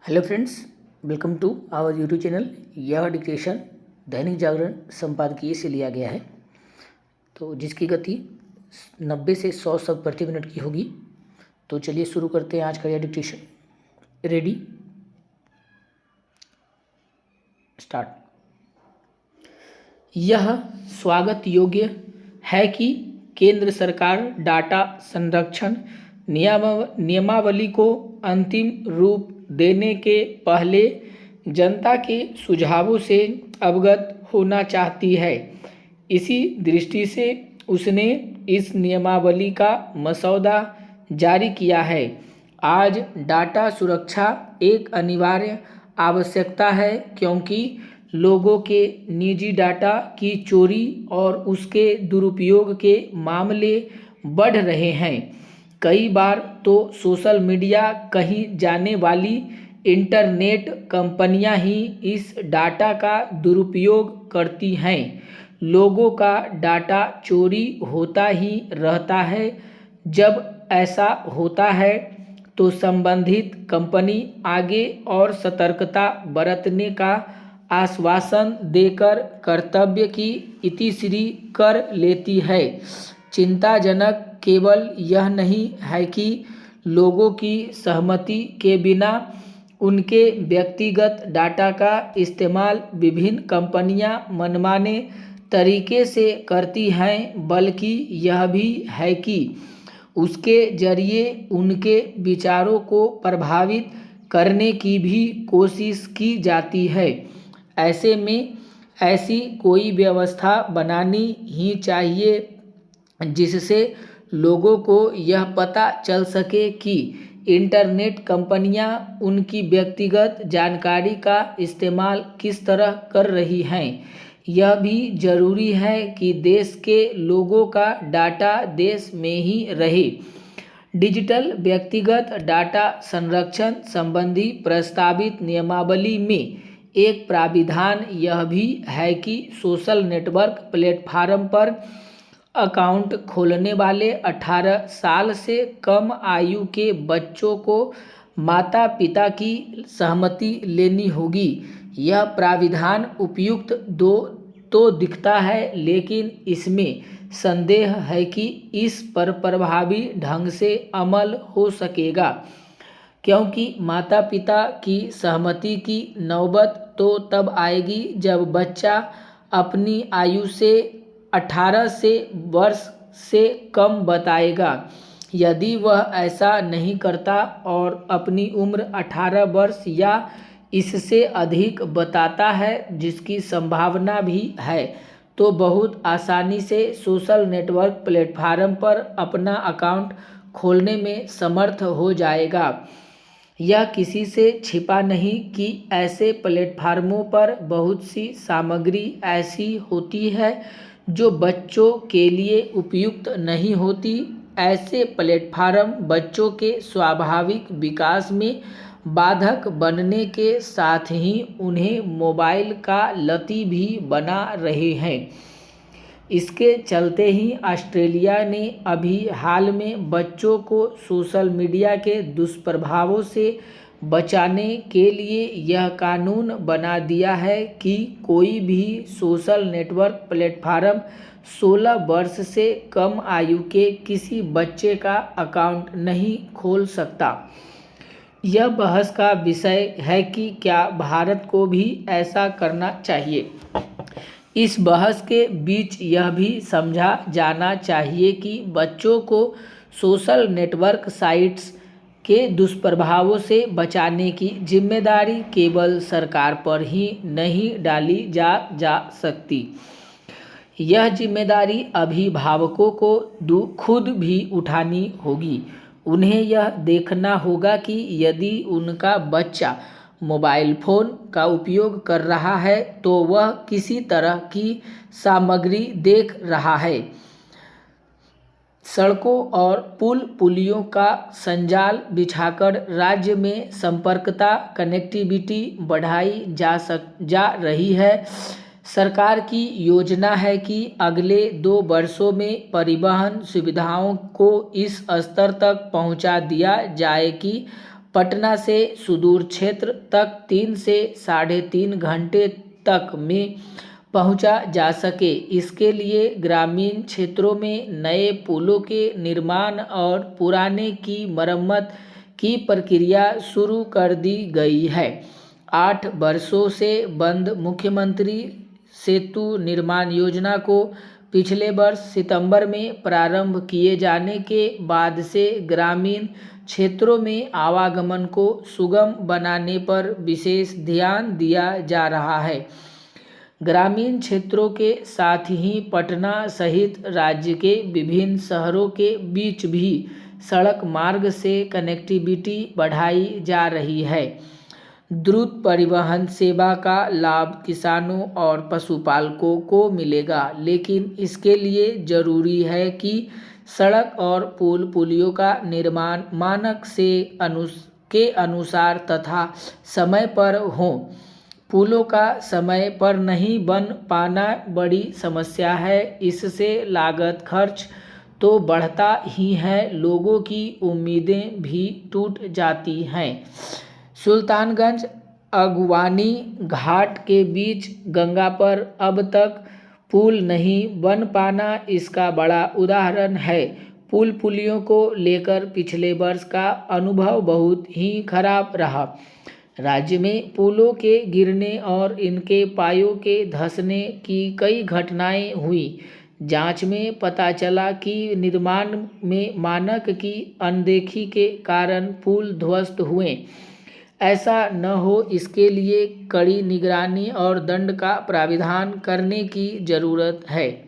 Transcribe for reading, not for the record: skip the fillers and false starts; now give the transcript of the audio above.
Hello friends, welcome to our YouTube channel. यह dictation Dainik Jagran संपादकीय से लिया गया है, तो जिसकी गति 90 से 100 शब्द प्रति मिनट की होगी। तो चलिए शुरू करते हैं आज का यह डिक्टेशन। Ready, start. यह स्वागत योग्य है कि केंद्र सरकार डाटा संरक्षण नियमावली को अंतिम रूप देने के पहले जनता के सुझावों से अवगत होना चाहती है। इसी दृष्टि से उसने इस नियमावली का मसौदा जारी किया है। आज डाटा सुरक्षा एक अनिवार्य आवश्यकता है, क्योंकि लोगों के निजी डाटा की चोरी और उसके दुरुपयोग के मामले बढ़ रहे हैं। कई बार तो सोशल मीडिया कही जाने वाली इंटरनेट कंपनियां ही इस डाटा का दुरुपयोग करती हैं। लोगों का डाटा चोरी होता ही रहता है। जब ऐसा होता है तो संबंधित कंपनी आगे और सतर्कता बरतने का आश्वासन देकर कर्तव्य की इतिश्री कर लेती है। चिंताजनक केवल यह नहीं है कि लोगों की सहमति के बिना उनके व्यक्तिगत डाटा का इस्तेमाल विभिन्न कंपनियां मनमाने तरीके से करती हैं, बल्कि यह भी है कि उसके जरिए उनके विचारों को प्रभावित करने की भी कोशिश की जाती है। ऐसे में ऐसी कोई व्यवस्था बनानी ही चाहिए जिससे लोगों को यह पता चल सके कि इंटरनेट कंपनियां उनकी व्यक्तिगत जानकारी का इस्तेमाल किस तरह कर रही हैं। यह भी जरूरी है कि देश के लोगों का डाटा देश में ही रहे। डिजिटल व्यक्तिगत डाटा संरक्षण संबंधी प्रस्तावित नियमावली में एक प्राविधान यह भी है कि सोशल नेटवर्क प्लेटफार्म पर अकाउंट खोलने वाले 18 साल से कम आयु के बच्चों को माता पिता की सहमति लेनी होगी। यह प्राविधान उपयुक्त तो दिखता है, लेकिन इसमें संदेह है कि इस पर प्रभावी ढंग से अमल हो सकेगा, क्योंकि माता पिता की सहमति की नौबत तो तब आएगी जब बच्चा अपनी आयु से 18 वर्ष से कम बताएगा। यदि वह ऐसा नहीं करता और अपनी उम्र 18 वर्ष या इससे अधिक बताता है, जिसकी संभावना भी है, तो बहुत आसानी से सोशल नेटवर्क प्लेटफार्म पर अपना अकाउंट खोलने में समर्थ हो जाएगा। यह किसी से छिपा नहीं कि ऐसे प्लेटफार्मों पर बहुत सी सामग्री ऐसी होती है जो बच्चों के लिए उपयुक्त नहीं होती। ऐसे प्लेटफार्म बच्चों के स्वाभाविक विकास में बाधक बनने के साथ ही उन्हें मोबाइल का लती भी बना रहे हैं। इसके चलते ही ऑस्ट्रेलिया ने अभी हाल में बच्चों को सोशल मीडिया के दुष्प्रभावों से बचाने के लिए यह कानून बना दिया है कि कोई भी सोशल नेटवर्क प्लेटफार्म 16 वर्ष से कम आयु के किसी बच्चे का अकाउंट नहीं खोल सकता। यह बहस का विषय है कि क्या भारत को भी ऐसा करना चाहिए। इस बहस के बीच यह भी समझा जाना चाहिए कि बच्चों को सोशल नेटवर्क साइट्स के दुष्प्रभावों से बचाने की जिम्मेदारी केवल सरकार पर ही नहीं डाली जा सकती। यह जिम्मेदारी अभिभावकों को खुद भी उठानी होगी। उन्हें यह देखना होगा कि यदि उनका बच्चा मोबाइल फ़ोन का उपयोग कर रहा है तो वह किसी तरह की सामग्री देख रहा है। सड़कों और पुलियों का संजाल बिछाकर राज्य में संपर्कता कनेक्टिविटी बढ़ाई जा रही है। सरकार की योजना है कि अगले 2 वर्षों में परिवहन सुविधाओं को इस स्तर तक पहुंचा दिया जाए कि पटना से सुदूर क्षेत्र तक 3 से 3.5 घंटे तक में पहुंचा जा सके। इसके लिए ग्रामीण क्षेत्रों में नए पुलों के निर्माण और पुराने की मरम्मत की प्रक्रिया शुरू कर दी गई है। 8 वर्षों से बंद मुख्यमंत्री सेतु निर्माण योजना को पिछले वर्ष सितंबर में प्रारंभ किए जाने के बाद से ग्रामीण क्षेत्रों में आवागमन को सुगम बनाने पर विशेष ध्यान दिया जा रहा है। ग्रामीण क्षेत्रों के साथ ही पटना सहित राज्य के विभिन्न शहरों के बीच भी सड़क मार्ग से कनेक्टिविटी बढ़ाई जा रही है। द्रुत परिवहन सेवा का लाभ किसानों और पशुपालकों को मिलेगा, लेकिन इसके लिए जरूरी है कि सड़क और पुलियों का निर्माण मानक के अनुसार तथा समय पर हो। पुलों का समय पर नहीं बन पाना बड़ी समस्या है। इससे लागत खर्च तो बढ़ता ही है, लोगों की उम्मीदें भी टूट जाती हैं। सुल्तानगंज अगवानी घाट के बीच गंगा पर अब तक पुल नहीं बन पाना इसका बड़ा उदाहरण है। पुलियों को लेकर पिछले वर्ष का अनुभव बहुत ही खराब रहा। राज्य में पुलों के गिरने और इनके पायों के धंसने की कई घटनाएं हुई। जांच में पता चला कि निर्माण में मानक की अनदेखी के कारण पुल ध्वस्त हुए। ऐसा न हो इसके लिए कड़ी निगरानी और दंड का प्राविधान करने की जरूरत है।